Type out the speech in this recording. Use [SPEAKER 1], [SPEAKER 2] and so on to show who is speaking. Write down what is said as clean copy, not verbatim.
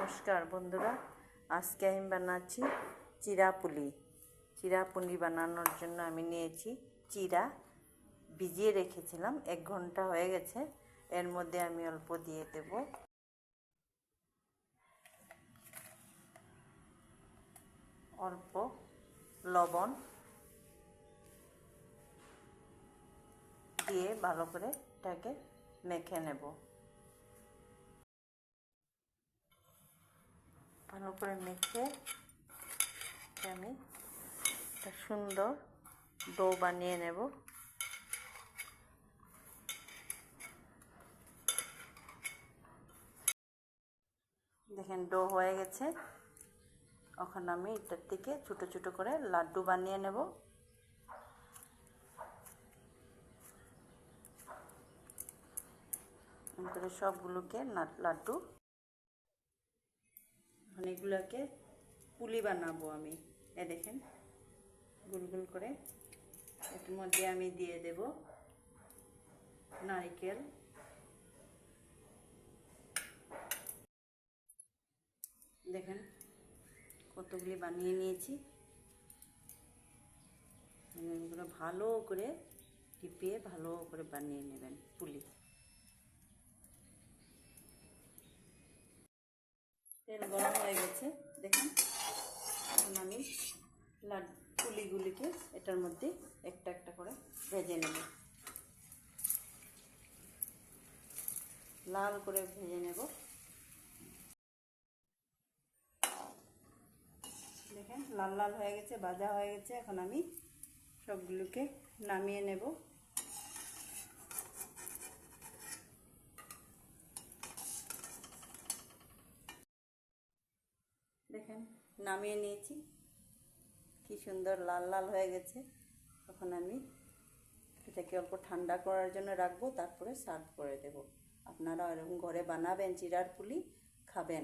[SPEAKER 1] নমস্কার বন্ধুরা, আজকে আমি বানাচ্ছি চিড়া পুলি বানানোর জন্য আমি নিয়েছি চিড়া ভিজিয়ে রেখেছিলাম, 1 ঘন্টা হয়ে গেছে। এর মধ্যে আমি অল্প দিয়ে দেব অল্প লবণ, দিয়ে ভালো করে এটাকে মেখে নেব। ভালো করে মেখে আমি একটা সুন্দর ডো বানিয়ে নেব। দেখেন ডো হয়ে গেছে। এখন আমি এটার থেকে ছোট ছোট করে লাড্ডু বানিয়ে নেব। করে সবগুলোকে লাড্ডু, এখন এগুলোকে পুলি বানাবো আমি। দেখেন গোল গোল করে এর মধ্যে আমি দিয়ে দেব নারকেল, দেখেন কতগুলি বানিয়ে নিয়েছি। এগুলো ভালো করে টিপিয়ে ভালো করে বানিয়ে নেবেন পুলি। তেল গরম হয়ে গেছে, দেখেন এখন আমি পুলিগুলিকে এটার মধ্যে একটা একটা করে ভেজে নেব, লাল করে ভেজে নেব। দেখেন লাল লাল হয়ে গেছে, ভাজা হয়ে গেছে। এখন আমি সবগুলোকে নামিয়ে নেব। দেখেন নামিয়ে নিয়েছি, কি সুন্দর লাল লাল হয়ে গেছে। এখন আমি এটাকে অল্প ঠান্ডা করার জন্য রাখবো, তারপরে সার্ভ করে দেব। আপনারা এরকম ঘরে বানাবেন, চিড়ার পুলি খাবেন।